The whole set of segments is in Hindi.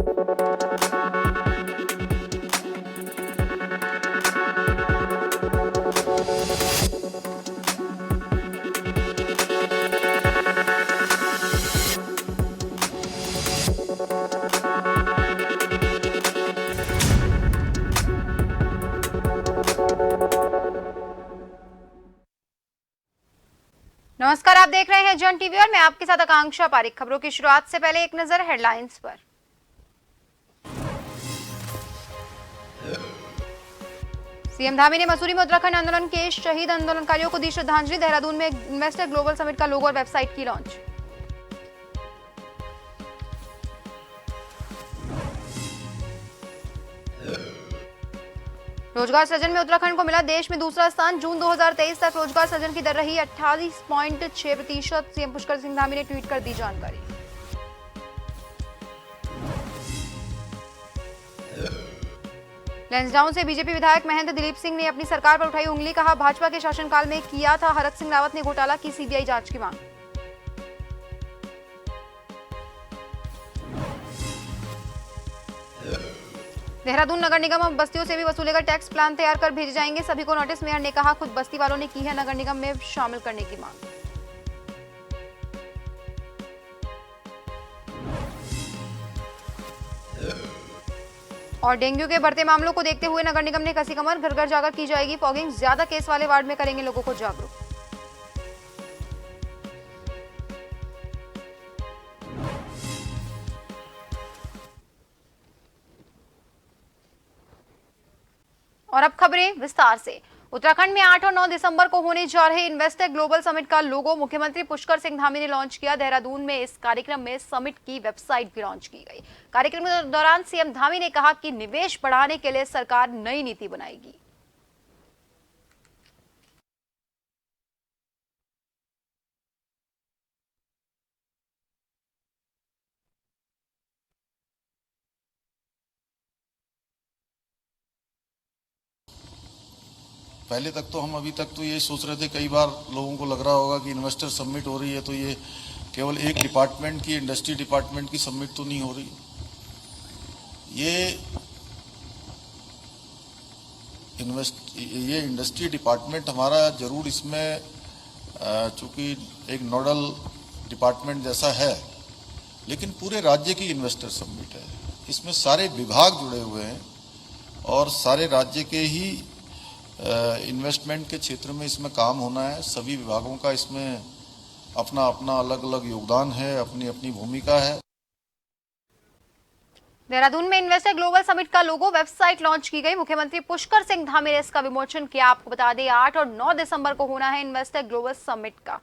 नमस्कार, आप देख रहे हैं जन टीवी और मैं आपके साथ आकांक्षा पारिक। खबरों की शुरुआत से पहले एक नजर हेडलाइंस पर। सीएम धामी ने मसूरी में उत्तराखंड आंदोलन के शहीद आंदोलनकारियों को दी श्रद्धांजलि। देहरादून में इन्वेस्टर ग्लोबल समिट का लोगो और वेबसाइट की लॉन्च। रोजगार सृजन में उत्तराखंड को मिला देश में दूसरा स्थान। जून 2023 तक रोजगार सृजन की दर रही 28.6%। सीएम पुष्कर सिंह धामी ने ट्वीट कर दी जानकारी। लैंसडाउन से बीजेपी विधायक महेंद्र दिलीप सिंह ने अपनी सरकार पर उठाई उंगली। कहा, भाजपा के शासनकाल में किया था हरक सिंह रावत ने घोटाला, की सीबीआई जांच की मांग। देहरादून नगर निगम अब बस्तियों से भी वसूलेगा टैक्स। प्लान तैयार कर भेजे जाएंगे सभी को नोटिस। मेयर ने कहा, खुद बस्ती वालों ने की है नगर निगम में शामिल करने की मांग। और डेंगू के बढ़ते मामलों को देखते हुए नगर निगम ने कसी कमर। घर घर जाकर की जाएगी फॉगिंग। ज्यादा केस वाले वार्ड में करेंगे लोगों को जागरूक। और अब खबरें विस्तार से। उत्तराखंड में 8 और 9 दिसंबर को होने जा रहे इन्वेस्टर ग्लोबल समिट का लोगो मुख्यमंत्री पुष्कर सिंह धामी ने लॉन्च किया। देहरादून में इस कार्यक्रम में समिट की वेबसाइट भी लॉन्च की गई। कार्यक्रम के दौरान सीएम धामी ने कहा कि निवेश बढ़ाने के लिए सरकार नई नीति बनाएगी। पहले तक तो हम अभी तक तो ये सोच रहे थे, कई बार लोगों को लग रहा होगा कि इन्वेस्टर समिट हो रही है तो ये केवल एक डिपार्टमेंट की, इंडस्ट्री डिपार्टमेंट की समिट तो नहीं हो रही। ये इंडस्ट्री डिपार्टमेंट हमारा जरूर इसमें चूंकि एक नोडल डिपार्टमेंट जैसा है, लेकिन पूरे राज्य की इन्वेस्टर समिट है। इसमें सारे विभाग जुड़े हुए हैं और सारे राज्य के ही इन्वेस्टमेंट के क्षेत्र में इसमें काम होना है। सभी विभागों का इसमें अपना अपना अलग अलग योगदान है, अपनी अपनी भूमिका है। देहरादून में इन्वेस्टर ग्लोबल समिट का लोगो वेबसाइट लॉन्च की गई। मुख्यमंत्री पुष्कर सिंह धामी ने इसका विमोचन किया। आपको बता दें, 8 और 9 दिसंबर को होना है इन्वेस्टर ग्लोबल समिट का।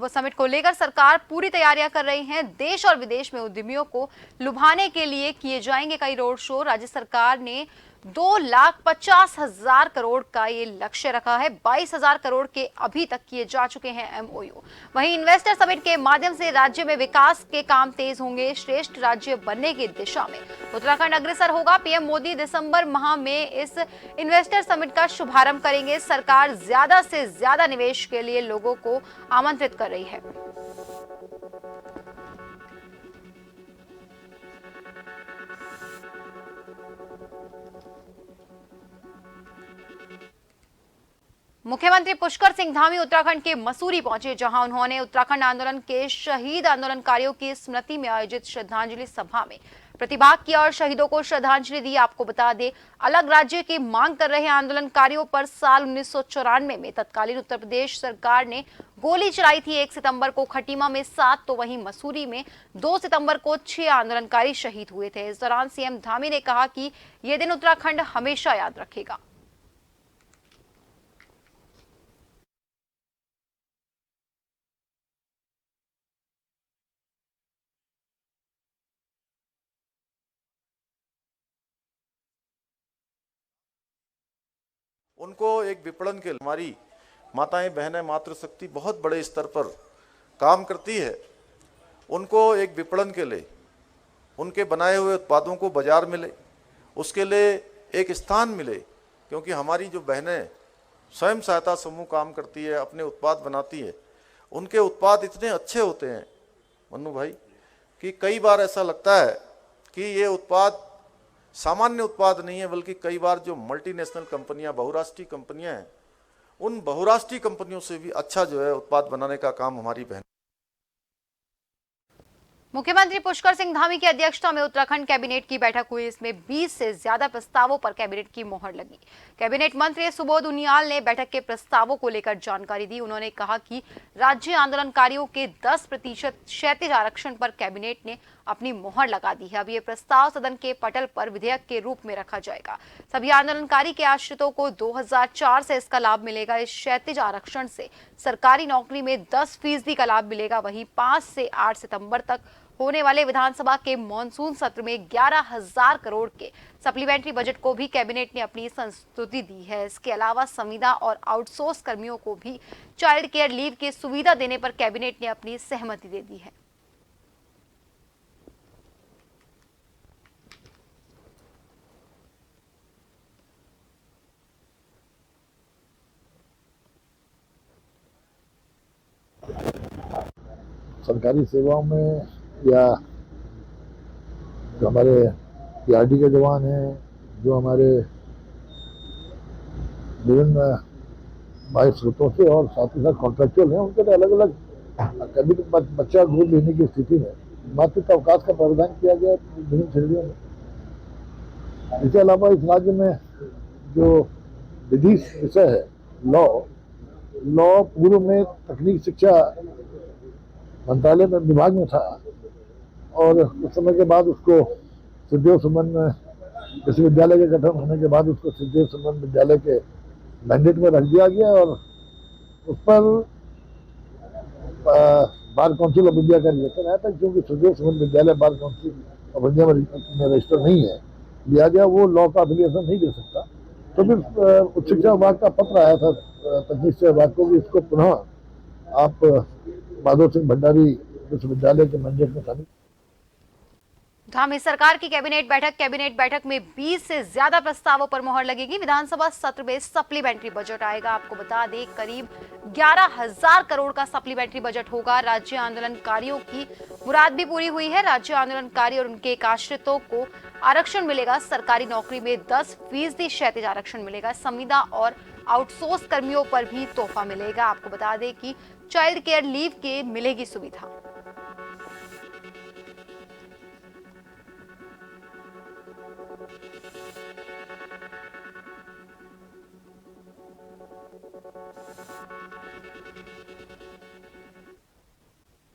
समिट को लेकर सरकार पूरी तैयारियां कर रही है। देश और विदेश में उद्यमियों को लुभाने के लिए किए जाएंगे कई रोड शो। राज्य सरकार ने 2,50,000 करोड़ का ये लक्ष्य रखा है। 22,000 करोड़ के अभी तक किए जा चुके हैं एमओयू। वहीं इन्वेस्टर समिट के माध्यम से राज्य में विकास के काम तेज होंगे। श्रेष्ठ राज्य बनने की दिशा में उत्तराखंड अग्रसर होगा। पीएम मोदी दिसंबर माह में इस इन्वेस्टर समिट का शुभारंभ करेंगे। सरकार ज्यादा से ज्यादा निवेश के लिए लोगों को आमंत्रित कर रही है। मुख्यमंत्री पुष्कर सिंह धामी उत्तराखंड के मसूरी पहुंचे, जहां उन्होंने उत्तराखंड आंदोलन के शहीद आंदोलनकारियों की स्मृति में आयोजित श्रद्धांजलि सभा में प्रतिभाग किया और शहीदों को श्रद्धांजलि दी। आपको बता दें, अलग राज्य की मांग कर रहे आंदोलनकारियों पर साल 1994 में तत्कालीन उत्तर प्रदेश सरकार ने गोली चलाई थी। 1 सितंबर को खटीमा में 7 तो वहीं मसूरी में 2 सितंबर को 6 आंदोलनकारी शहीद हुए थे। इस दौरान सीएम धामी ने कहा कि यह दिन उत्तराखंड हमेशा याद रखेगा। उनको एक विपणन के हमारी माताएं बहनें मातृशक्ति बहुत बड़े स्तर पर काम करती है। उनको एक विपणन के लिए उनके बनाए हुए उत्पादों को बाजार मिले, उसके लिए एक स्थान मिले, क्योंकि हमारी जो बहनें स्वयं सहायता समूह काम करती है, अपने उत्पाद बनाती है, उनके उत्पाद इतने अच्छे होते हैं मन्नू भाई कि कई बार ऐसा लगता है कि ये उत्पाद सामान्य उत्पाद नहीं है, बल्कि कई बार जो मल्टीनेशनल कंपनियां, बहुराष्ट्रीय कंपनियां हैं, उन बहुराष्ट्रीय कंपनियों से भी अच्छा जो है उत्पाद बनाने का काम हमारी बहन। मुख्यमंत्री पुष्कर सिंह धामी की अध्यक्षता में उत्तराखंड कैबिनेट की बैठक हुई। इसमें 20 से ज्यादा प्रस्तावों पर कैबिनेट की मोहर लगी। कैबिनेट मंत्री सुबोध उनियाल ने बैठक के प्रस्तावों को लेकर जानकारी दी। उन्होंने कहा कि राज्य आंदोलनकारियों के 10% क्षैतिज आरक्षण पर कैबिनेट ने अपनी मोहर लगा दी है। अब ये प्रस्ताव सदन के पटल पर विधेयक के रूप में रखा जाएगा। सभी आंदोलनकारी के आश्रितों को 2004 से इसका लाभ मिलेगा। इस क्षैतिज आरक्षण से सरकारी नौकरी में 10% का लाभ मिलेगा। वहीं 5 से 8 सितंबर तक होने वाले विधानसभा के मॉनसून सत्र में 11,000 करोड़ के सप्लीमेंट्री बजट को भी कैबिनेट ने अपनी संस्तुति दी है। इसके अलावा संविदा और आउटसोर्स कर्मियों को भी चाइल्ड केयर लीव की सुविधा देने पर कैबिनेट ने अपनी सहमति दे दी है। सरकारी सेवाओं में या जो हमारे पीआरडी के जवान हैं, जो हमारे विभिन्न बाह्य स्रोतों से और साथ ही साथ कॉन्ट्रैक्चुअल हैं, उनके लिए अलग अलग कभी तो बच्चा गोद लेने की स्थिति में मातृत्व अवकाश का प्रावधान किया गया विभिन्न श्रेणियों में। इसके अलावा इस राज्य में जो विधि विषय है लॉ पूर्व में तकनीक शिक्षा मंत्रालय में विभाग में था और उस समय के बाद उसको सुखदेव सुमन विश्वविद्यालय के गठन होने के बाद उसको सुखदेव सुमन विद्यालय के मैंडेट में रख दिया गया और उस पर बार काउंसिल ऑफ इंडिया का रिलेशन आया था। क्योंकि सुखदेव सुमन विद्यालय बार काउंसिल ऑफ इंडिया में रजिस्टर नहीं है लिया गया, वो लॉ का एफिलिएशन नहीं दे सकता। तो फिर उच्च शिक्षा विभाग का पत्र आया था तकनीक शिक्षा विभाग को कि इसको पुनः आप माधव सिंह भंडारी विश्वविद्यालय के मैंडेट में शामिल। धामी सरकार की कैबिनेट बैठक में 20 से ज्यादा प्रस्तावों पर मोहर लगेगी। विधानसभा सत्र में सप्लीमेंट्री बजट आएगा। आपको बता दें करीब 11,000 करोड़ का सप्लीमेंट्री बजट होगा। राज्य आंदोलनकारियों की मुराद भी पूरी हुई है। राज्य आंदोलनकारी और उनके एक आश्रितों को आरक्षण मिलेगा। सरकारी नौकरी में 10% क्षैतिज आरक्षण मिलेगा। संविदा और आउटसोर्स कर्मियों पर भी तोहफा मिलेगा। आपको बता दें कि चाइल्ड केयर लीव की मिलेगी सुविधा।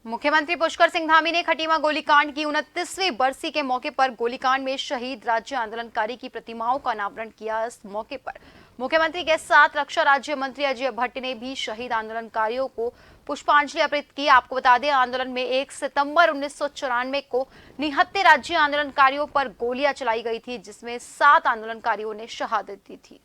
मुख्यमंत्री पुष्कर सिंह धामी ने खटीमा गोलीकांड की 29वीं बरसी के मौके पर गोलीकांड में शहीद राज्य आंदोलनकारी की प्रतिमाओं का अनावरण किया। इस मौके पर मुख्यमंत्री के साथ रक्षा राज्य मंत्री अजय भट्ट ने भी शहीद आंदोलनकारियों को पुष्पांजलि अर्पित की। आपको बता दें आंदोलन में 1 सितंबर 1994 को निहत्थे राज्य आंदोलनकारियों पर गोलियां चलाई गई थी, जिसमें 7 आंदोलनकारियों ने शहादत दी थी।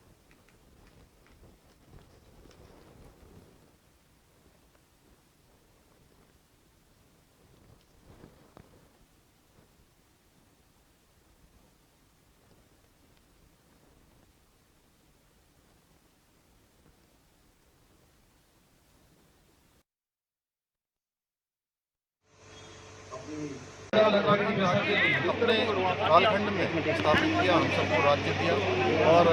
अपने कालखंड में स्थापित किया, हम सबको राज्य दिया और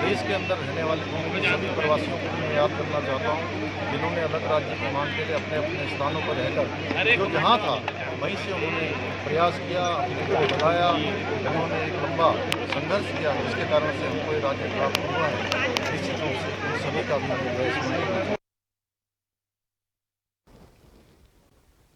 देश के अंदर रहने वाले सभी प्रवासियों को मैं याद करना चाहता हूँ जिन्होंने अलग राज्य की मांग के लिए अपने अपने स्थानों पर रहकर जो जहाँ था वहीं से उन्होंने प्रयास किया, अपने को लगाया, उन्होंने एक लंबा संघर्ष किया, जिसके कारण से हमको ये राज्य प्राप्त हुआ है। निश्चित रूप से उन सभी का भी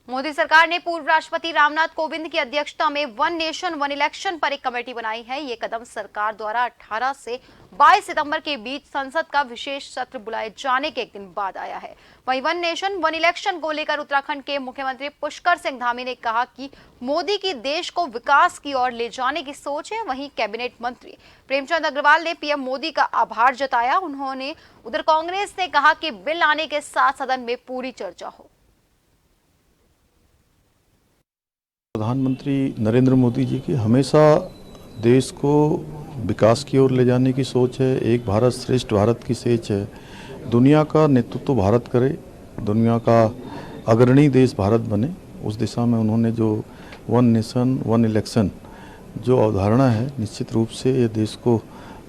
मोदी सरकार ने पूर्व राष्ट्रपति रामनाथ कोविंद की अध्यक्षता में वन नेशन वन इलेक्शन पर एक कमेटी बनाई है। ये कदम सरकार द्वारा 18 से 22 सितंबर के बीच संसद का विशेष सत्र बुलाए जाने के एक दिन बाद आया है। वहीं वन नेशन वन इलेक्शन को लेकर उत्तराखंड के मुख्यमंत्री पुष्कर सिंह धामी ने कहा कि मोदी की देश को विकास की ओर ले जाने की सोच है। वहीं कैबिनेट मंत्री प्रेमचंद अग्रवाल ने पीएम मोदी का आभार जताया। उन्होंने उधर कांग्रेस ने कहा कि बिल आने के साथ सदन में पूरी चर्चा हो। प्रधानमंत्री नरेंद्र मोदी जी की हमेशा देश को विकास की ओर ले जाने की सोच है। एक भारत श्रेष्ठ भारत की सोच है। दुनिया का नेतृत्व भारत करे, दुनिया का अग्रणी देश भारत बने, उस दिशा में उन्होंने जो वन नेशन वन इलेक्शन जो अवधारणा है निश्चित रूप से ये देश को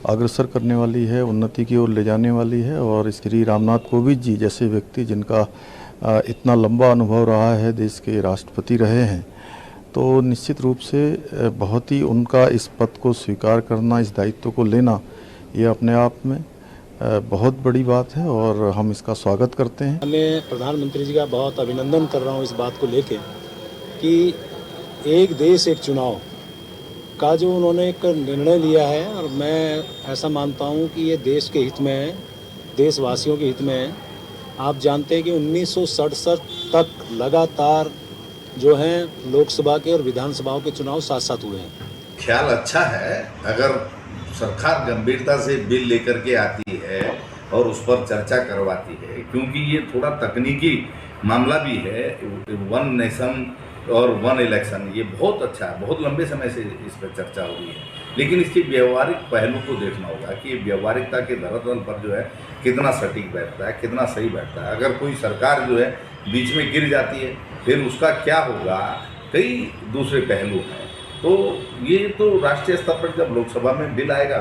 अग्रसर करने वाली है, उन्नति की ओर ले जाने वाली है। और श्री रामनाथ कोविंद जी जैसे व्यक्ति जिनका इतना लंबा अनुभव रहा है, देश के राष्ट्रपति रहे हैं, तो निश्चित रूप से बहुत ही उनका इस पद को स्वीकार करना, इस दायित्व को लेना, ये अपने आप में बहुत बड़ी बात है और हम इसका स्वागत करते हैं। मैं प्रधानमंत्री जी का बहुत अभिनंदन कर रहा हूँ इस बात को लेके कि एक देश एक चुनाव का जो उन्होंने एक निर्णय लिया है, और मैं ऐसा मानता हूँ कि ये देश के हित में है, देशवासियों के हित में है। आप जानते हैं कि 1967 तक लगातार जो हैं लोकसभा के और विधानसभाओं के चुनाव साथ साथ हुए हैं। ख्याल अच्छा है, अगर सरकार गंभीरता से बिल लेकर के आती है और उस पर चर्चा करवाती है, क्योंकि ये थोड़ा तकनीकी मामला भी है। वन नेशन और वन इलेक्शन ये बहुत अच्छा है, बहुत लंबे समय से इस पर चर्चा हो रही है, लेकिन इसके व्यवहारिक पहलू को देखना होगा कि ये व्यवहारिकता के धरातल पर जो है कितना सटीक बैठता है, कितना सही बैठता है। अगर कोई सरकार जो है बीच में गिर जाती है फिर उसका क्या होगा, कई दूसरे पहलू हैं। तो ये तो राष्ट्रीय स्तर पर जब लोकसभा में बिल आएगा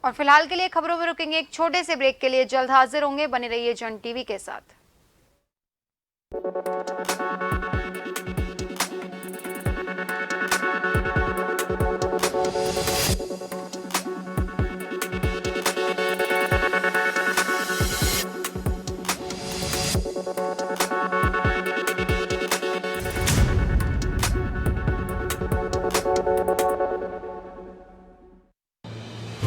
और फिलहाल के लिए खबरों में रुकेंगे एक छोटे से ब्रेक के लिए। जल्द हाजिर होंगे, बने रहिए जन टीवी के साथ।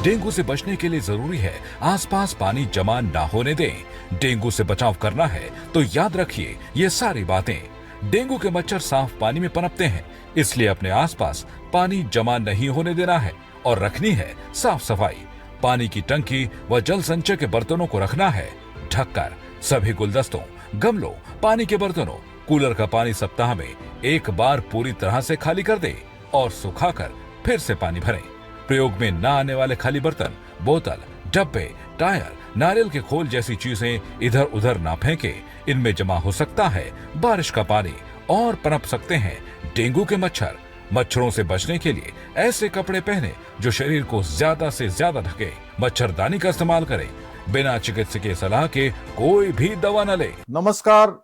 डेंगू से बचने के लिए जरूरी है आसपास पानी जमा ना होने दें। डेंगू से बचाव करना है तो याद रखिए ये सारी बातें। डेंगू के मच्छर साफ पानी में पनपते हैं, इसलिए अपने आसपास पानी जमा नहीं होने देना है और रखनी है साफ सफाई। पानी की टंकी व जल संचय के बर्तनों को रखना है ढककर। सभी गुलदस्तों, गमलों, पानी के बर्तनों, कूलर का पानी सप्ताह में एक बार पूरी तरह से खाली कर दें और सुखाकर फिर से पानी भरें। प्रयोग में न आने वाले खाली बर्तन, बोतल, डब्बे, टायर, नारियल के खोल जैसी चीजें इधर उधर ना फेंके। इनमें जमा हो सकता है बारिश का पानी और पनप सकते हैं डेंगू के मच्छर। मच्छरों से बचने के लिए ऐसे कपड़े पहने जो शरीर को ज्यादा से ज्यादा ढके। मच्छरदानी का इस्तेमाल करें। बिना चिकित्सकीय सलाह के कोई भी दवा न ले। नमस्कार।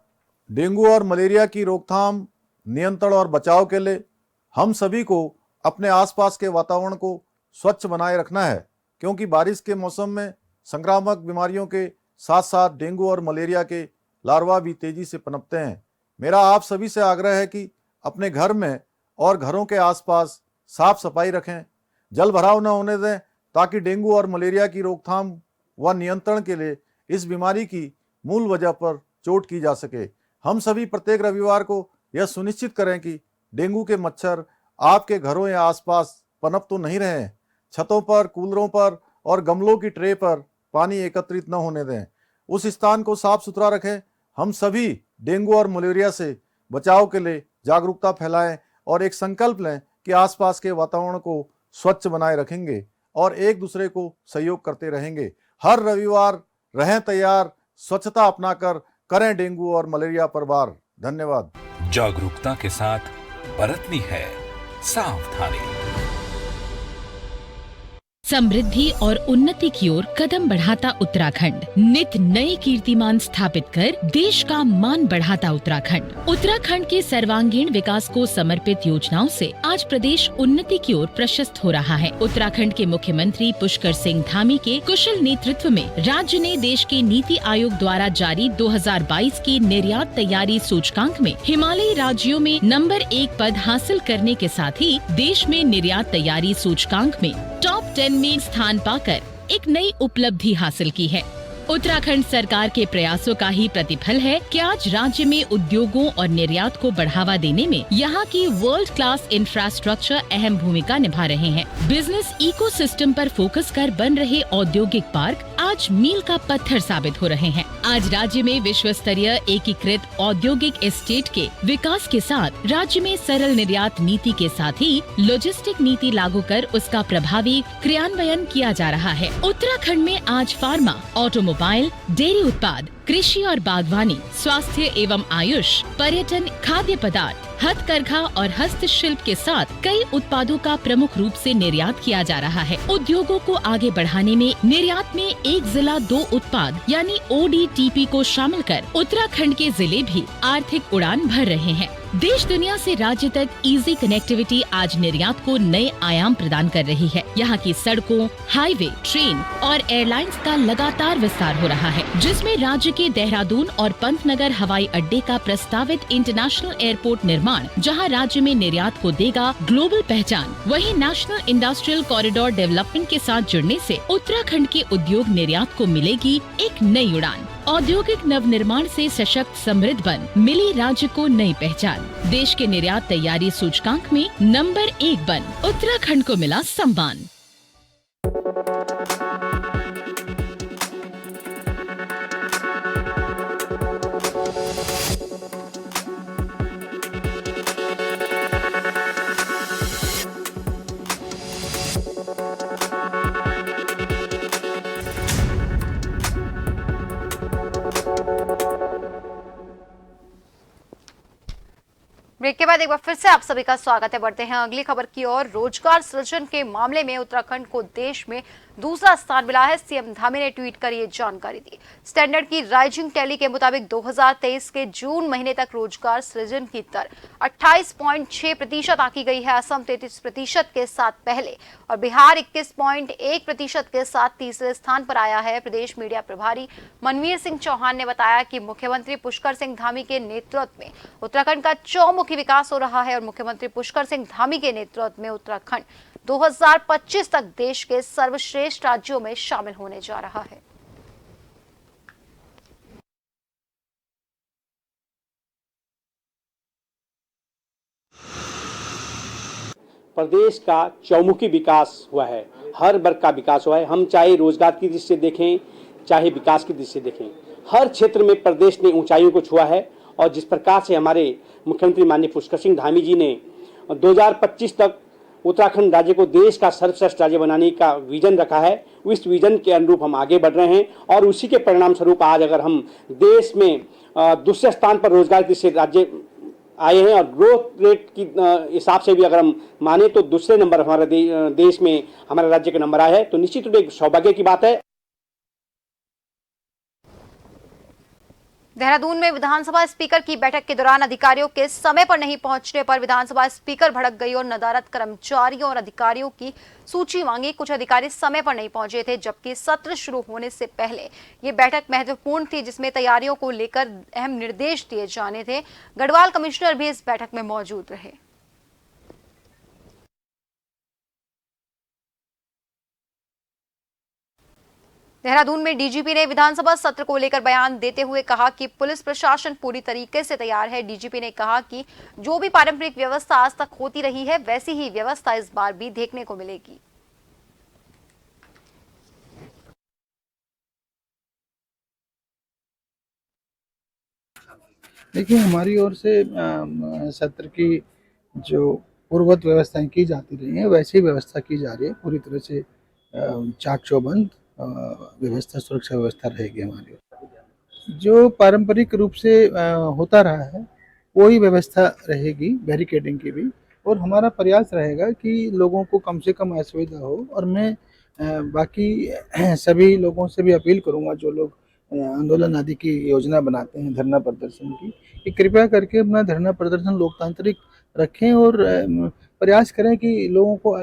डेंगू और मलेरिया की रोकथाम, नियंत्रण और बचाव के लिए हम सभी को अपने आसपास के वातावरण को स्वच्छ बनाए रखना है, क्योंकि बारिश के मौसम में संक्रामक बीमारियों के साथ साथ डेंगू और मलेरिया के लार्वा भी तेजी से पनपते हैं। मेरा आप सभी से आग्रह है कि अपने घर में और घरों के आसपास साफ सफाई रखें, जल भराव न होने दें, ताकि डेंगू और मलेरिया की रोकथाम व नियंत्रण के लिए इस बीमारी की मूल वजह पर चोट की जा सके। हम सभी प्रत्येक रविवार को यह सुनिश्चित करें कि डेंगू के मच्छर आपके घरों या आसपास पनप तो नहीं रहे। छतों पर, कूलरों पर और गमलों की ट्रे पर पानी एकत्रित न होने दें। उस स्थान को साफ सुथरा रखें। हम सभी डेंगू और मलेरिया से बचाव के लिए जागरूकता फैलाएं और एक संकल्प लें कि आसपास के वातावरण को स्वच्छ बनाए रखेंगे और एक दूसरे को सहयोग करते रहेंगे। हर रविवार रहें तैयार, स्वच्छता अपनाकर करें डेंगू और मलेरिया पर वार। धन्यवाद। जागरूकता के साथ बरतनी है सावधानी। समृद्धि और उन्नति की ओर कदम बढ़ाता उत्तराखंड, नित नए कीर्तिमान स्थापित कर देश का मान बढ़ाता उत्तराखंड। उत्तराखंड के सर्वांगीण विकास को समर्पित योजनाओं से आज प्रदेश उन्नति की ओर प्रशस्त हो रहा है। उत्तराखंड के मुख्यमंत्री पुष्कर सिंह धामी के कुशल नेतृत्व में राज्य ने देश के नीति आयोग द्वारा जारी 2022 की निर्यात तैयारी सूचकांक में हिमालयी राज्यों में नंबर 1 पद हासिल करने के साथ ही देश में निर्यात तैयारी सूचकांक में टॉप 10 में स्थान पाकर एक नई उपलब्धि हासिल की है। उत्तराखंड सरकार के प्रयासों का ही प्रतिफल है कि आज राज्य में उद्योगों और निर्यात को बढ़ावा देने में यहाँ की वर्ल्ड क्लास इंफ्रास्ट्रक्चर अहम भूमिका निभा रहे हैं। बिजनेस इकोसिस्टम पर फोकस कर बन रहे औद्योगिक पार्क आज मील का पत्थर साबित हो रहे हैं। आज राज्य में विश्व स्तरीय एकीकृत औद्योगिक एस्टेट के विकास के साथ राज्य में सरल निर्यात नीति के साथ ही लॉजिस्टिक नीति लागू कर उसका प्रभावी क्रियान्वयन किया जा रहा है। उत्तराखंड में आज फार्मा, ऑटोमोबाइल, डेयरी उत्पाद, कृषि और बागवानी, स्वास्थ्य एवं आयुष, पर्यटन, खाद्य पदार्थ, हथकरघा और हस्तशिल्प के साथ कई उत्पादों का प्रमुख रूप से निर्यात किया जा रहा है। उद्योगों को आगे बढ़ाने में निर्यात में एक जिला दो उत्पाद यानी ODTP को शामिल कर उत्तराखंड के जिले भी आर्थिक उड़ान भर रहे हैं। देश दुनिया से राज्य तक इजी कनेक्टिविटी आज निर्यात को नए आयाम प्रदान कर रही है। यहाँ की सड़कों, हाईवे, ट्रेन और एयरलाइंस का लगातार विस्तार हो रहा है, जिसमें राज्य के देहरादून और पंतनगर हवाई अड्डे का प्रस्तावित इंटरनेशनल एयरपोर्ट निर्माण, जहाँ राज्य में निर्यात को देगा ग्लोबल पहचान। वहीं नेशनल इंडस्ट्रियल कॉरिडोर डेवलपमेंट के साथ जुड़ने से उत्तराखंड के उद्योग निर्यात को मिलेगी एक नई उड़ान। औद्योगिक नवनिर्माण से सशक्त समृद्ध बन मिली राज्य को नई पहचान। देश के निर्यात तैयारी सूचकांक में नंबर 1 बन उत्तराखंड को मिला सम्मान। ब्रेक के बाद एक बार फिर से आप सभी का स्वागत है। बढ़ते हैं अगली खबर की ओर। रोजगार सृजन के मामले में उत्तराखंड को देश में दूसरा स्थान मिला है। सीएम धामी ने ट्वीट कर ये जानकारी दी। स्टैंडर्ड की राइजिंग टैली के मुताबिक 2023 के जून महीने तक रोजगार सृजन की दर 28.6% आंकी गई है। असम 33% के साथ पहले और बिहार 21.1% के साथ तीसरे स्थान पर आया है। प्रदेश मीडिया प्रभारी मनवीर सिंह चौहान ने बताया कि मुख्यमंत्री पुष्कर सिंह धामी के नेतृत्व में उत्तराखंड का चौमुखी विकास हो रहा है और मुख्यमंत्री पुष्कर सिंह धामी के नेतृत्व में उत्तराखंड 2025 तक देश के सर्वश्रेष्ठ राज्यों में शामिल होने जा रहा है। प्रदेश का चौमुखी विकास हुआ है, हर वर्ग का विकास हुआ है। हम चाहे रोजगार की दृष्टि से देखें, चाहे विकास की दृष्टि से देखें, हर क्षेत्र में प्रदेश ने ऊंचाइयों को छुआ है। और जिस प्रकार से हमारे मुख्यमंत्री माननीय पुष्कर सिंह धामी जी ने 2025 तक उत्तराखंड राज्य को देश का सर्वश्रेष्ठ राज्य बनाने का विजन रखा है, उस विजन के अनुरूप हम आगे बढ़ रहे हैं। और उसी के परिणाम स्वरूप आज अगर हम देश में दूसरे स्थान पर रोजगार की से राज्य आए हैं और ग्रोथ रेट की हिसाब से भी अगर हम माने तो दूसरे नंबर हमारे देश में हमारे राज्य का नंबर आया है, तो निश्चित रूप से एक सौभाग्य की बात है। देहरादून में विधानसभा स्पीकर की बैठक के दौरान अधिकारियों के समय पर नहीं पहुंचने पर विधानसभा स्पीकर भड़क गई और नदारद कर्मचारियों और अधिकारियों की सूची मांगी। कुछ अधिकारी समय पर नहीं पहुंचे थे, जबकि सत्र शुरू होने से पहले ये बैठक महत्वपूर्ण थी, जिसमें तैयारियों को लेकर अहम निर्देश दिए जाने थे। गढ़वाल कमिश्नर भी इस बैठक में मौजूद रहे। देहरादून में डीजीपी ने विधानसभा सत्र को लेकर बयान देते हुए कहा कि पुलिस प्रशासन पूरी तरीके से तैयार है। डीजीपी ने कहा कि जो भी पारंपरिक व्यवस्था आज तक होती रही है, वैसी ही व्यवस्था इस बार भी देखने को मिलेगी। देखिए, हमारी ओर से सत्र की जो पूर्ववत व्यवस्थाएं की जाती रही हैं, वैसी व्यवस्था की जा रही है। पूरी तरह से चाक चौबंद व्यवस्था, सुरक्षा व्यवस्था रहेगी हमारी ओर। जो पारंपरिक रूप से होता रहा है वही व्यवस्था रहेगी, बैरिकेडिंग की भी। और हमारा प्रयास रहेगा कि लोगों को कम से कम असुविधा हो। और मैं बाकी सभी लोगों से भी अपील करूंगा, जो लोग आंदोलन आदि की योजना बनाते हैं धरना प्रदर्शन की, कि कृपया करके अपना धरना प्रदर्शन लोकतांत्रिक रखें और प्रयास करें कि लोगों को।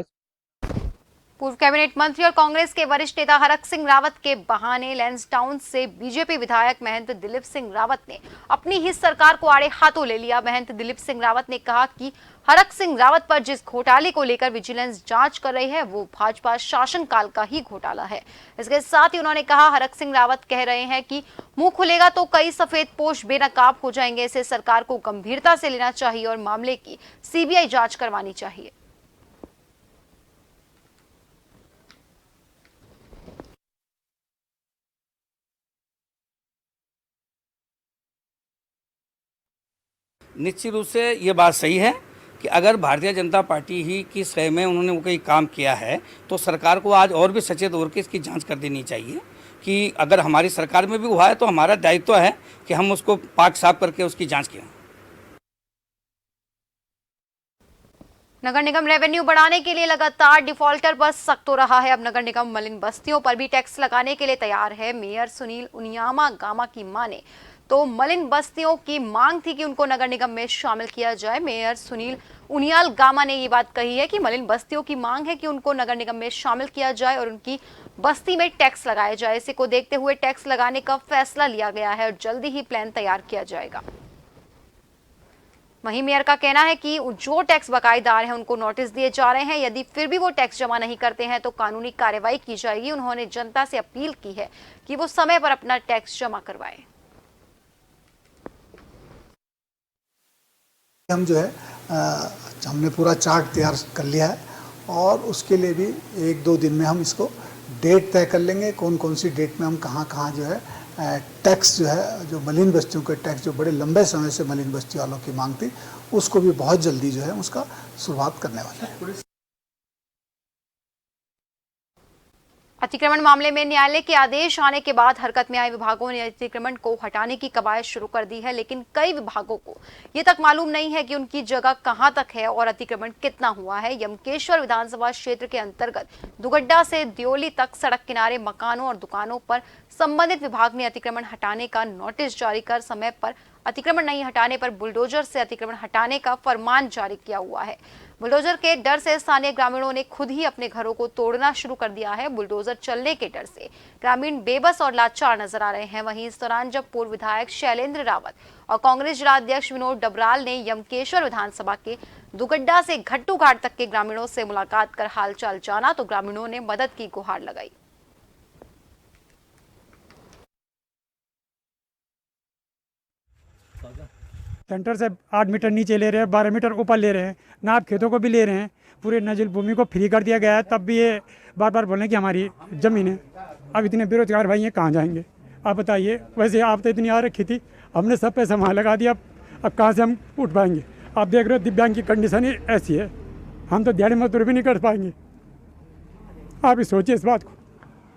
पूर्व कैबिनेट मंत्री और कांग्रेस के वरिष्ठ नेता हरक सिंह रावत के बहाने लैंसडाउन से बीजेपी विधायक महंत दिलीप सिंह रावत ने अपनी ही सरकार को आड़े हाथों ले लिया। महंत दिलीप सिंह रावत ने कहा कि हरक सिंह रावत पर जिस घोटाले को लेकर विजिलेंस जांच कर रही है, वो भाजपा शासनकाल का ही घोटाला है। इसके साथ ही उन्होंने कहा, हरक सिंह रावत कह रहे हैं कि मुंह खुलेगा तो कई सफेद पोश बेनकाब हो जाएंगे। इसे सरकार को गंभीरता से लेना चाहिए और मामले की सीबीआई जांच करवानी चाहिए। निश्चित रूप से ये बात सही है कि अगर भारतीय जनता पार्टी ही की सह में उन्होंने कोई काम किया है तो सरकार को आज और भी सचेत होकर इसकी जांच कर देनी चाहिए, कि अगर हमारी सरकार में भी हुआ है तो हमारा दायित्व है कि हम उसको पाक साफ करके उसकी जांच करें। नगर निगम रेवेन्यू बढ़ाने के लिए लगातार डिफॉल्टर पर सख्त हो रहा है। अब नगर निगम मलिन बस्तियों पर भी टैक्स लगाने के लिए तैयार है। मेयर सुनील उनियामा गामा की माने तो मलिन बस्तियों की मांग थी कि उनको नगर निगम में शामिल किया जाए। मेयर सुनील उनियाल गामा ने ये बात कही है कि मलिन बस्तियों की मांग है कि उनको नगर निगम में शामिल किया जाए और उनकी बस्ती में टैक्स लगाया जाए। इसी को देखते हुए टैक्स लगाने का फैसला लिया गया है और जल्दी ही प्लान तैयार किया जाएगा। वहीं मेयर का कहना है कि जो टैक्स बकायेदार हैं उनको नोटिस दिए जा रहे हैं। यदि फिर भी वो टैक्स जमा नहीं करते हैं तो कानूनी कार्रवाई की जाएगी। उन्होंने जनता से अपील की है कि वो समय पर अपना टैक्स जमा करवाएं। हम जो है हमने पूरा चार्ट तैयार कर लिया है और उसके लिए भी 1-2 दिन में हम इसको डेट तय कर लेंगे। कौन कौन सी डेट में हम कहाँ जो है टैक्स जो है, जो मलिन बस्तियों के टैक्स जो बड़े लंबे समय से मलिन बस्ती वालों की मांग थी, उसको भी बहुत जल्दी जो है उसका शुरुआत करने वाले हैं। अतिक्रमण मामले में न्यायालय के आदेश आने के बाद हरकत में आए विभागों ने अतिक्रमण को हटाने की कवायद शुरू कर दी है, लेकिन कई विभागों को ये तक मालूम नहीं है कि उनकी जगह कहां तक है और अतिक्रमण कितना हुआ है। यमकेश्वर विधानसभा क्षेत्र के अंतर्गत दुगड्डा से दियोली तक सड़क किनारे मकानों और दुकानों पर संबंधित विभाग ने अतिक्रमण हटाने का नोटिस जारी कर समय पर अतिक्रमण नहीं हटाने पर बुलडोजर से अतिक्रमण हटाने का फरमान जारी किया हुआ है। बुलडोजर के डर से स्थानीय ग्रामीणों ने खुद ही अपने घरों को तोड़ना शुरू कर दिया है। बुलडोजर चलने के डर से ग्रामीण बेबस और लाचार नजर आ रहे हैं। वहीं इस दौरान जब पूर्व विधायक शैलेंद्र रावत और कांग्रेस जिला अध्यक्ष विनोद डबराल ने यमकेश्वर विधानसभा के दुगड्डा से घट्टू घाट तक के ग्रामीणों से मुलाकात कर हालचाल जाना तो ग्रामीणों ने मदद की गुहार लगाई। सेंटर से 8 मीटर नीचे ले रहे हैं, 12 मीटर ऊपर ले रहे हैं, नाप खेतों को भी ले रहे हैं। पूरे नजल भूमि को फ्री कर दिया गया है, तब भी ये बार बार बोल रहे हैं कि हमारी ज़मीन है। अब इतने बेरोजगार भाई हैं, कहाँ जाएंगे आप बताइए। वैसे आप तो इतनी आ रखी थी, हमने सब पैसा वहाँ लगा दिया, अब कहाँ से हम उठ पाएंगे। आप देख रहे हो दिव्यांग की कंडीशन ही ऐसी है, हम तो दिहाड़ी मजदूरी भी नहीं कर पाएंगे। आप ही सोचिए इस बात को।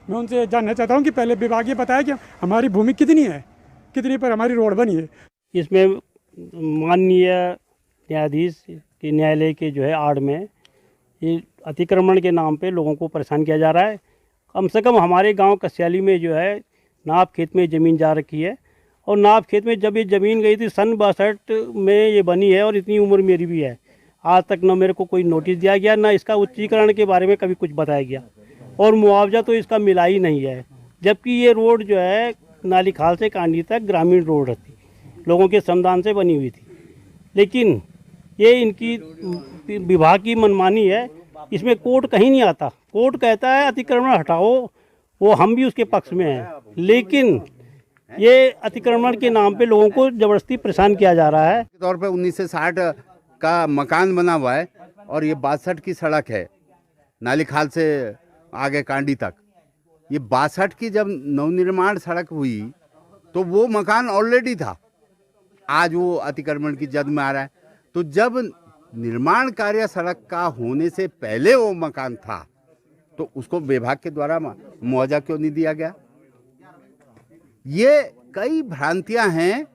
मैं उनसे जानना चाहता हूँ कि पहले विभाग ये बताया कि हमारी भूमि कितनी है, कितनी पर हमारी रोड बनी है। इसमें माननीय न्यायाधीश के न्यायालय के जो है आड़ में ये अतिक्रमण के नाम पे लोगों को परेशान किया जा रहा है। कम से कम हमारे गांव कस्याली में जो है नाप खेत में ज़मीन जा रखी है और नाप खेत में जब ये ज़मीन गई थी सन 62 में ये बनी है और इतनी उम्र मेरी भी है। आज तक न मेरे को कोई नोटिस दिया गया, ना इसका उच्चीकरण के बारे में कभी कुछ बताया गया और मुआवजा तो इसका मिला ही नहीं है। जबकि ये रोड जो है नाली खाल से कांडी तक ग्रामीण रोड थी, लोगों के श्रमदान से बनी हुई थी, लेकिन ये इनकी विभाग की मनमानी है। इसमें कोर्ट कहीं नहीं आता। कोर्ट कहता है अतिक्रमण हटाओ, वो हम भी उसके पक्ष में हैं, लेकिन ये अतिक्रमण के नाम पे लोगों को ज़बरदस्ती परेशान किया जा रहा है। तौर पे 1960 का मकान बना हुआ है और ये 62 की सड़क है नाली खाल से आगे कांडी तक। ये 62 की जब नवनिर्माण सड़क हुई तो वो मकान ऑलरेडी था, आज वो अतिक्रमण की जद में आ रहा है। तो जब निर्माण कार्य सड़क का होने से पहले वो मकान था तो उसको विभाग के द्वारा मुआवजा क्यों नहीं दिया गया। ये कई भ्रांतियां हैं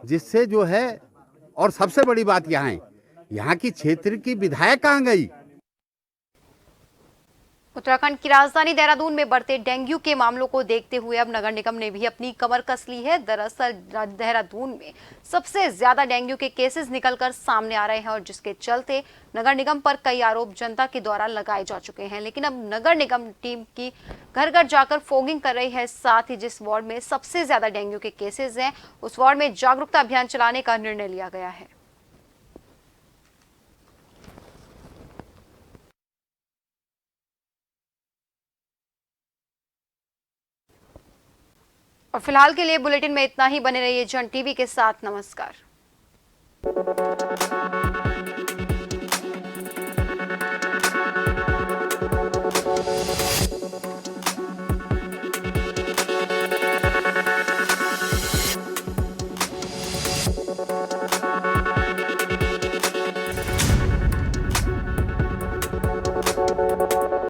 जिससे जो है, और सबसे बड़ी बात यहाँ की क्षेत्र की विधायक कहाँ गई। उत्तराखंड की राजधानी देहरादून में बढ़ते डेंगू के मामलों को देखते हुए अब नगर निगम ने भी अपनी कमर कस ली है। दरअसल देहरादून में सबसे ज्यादा डेंगू के केसेस निकलकर सामने आ रहे हैं और जिसके चलते नगर निगम पर कई आरोप जनता के द्वारा लगाए जा चुके हैं। लेकिन अब नगर निगम टीम की घर घर जाकर फॉगिंग कर रही है। साथ ही जिस वार्ड में सबसे ज्यादा डेंगू के केसेस हैं उस वार्ड में जागरूकता अभियान चलाने का निर्णय लिया गया है। और फिलहाल के लिए बुलेटिन में इतना ही। बने रहिए जन टीवी के साथ। नमस्कार।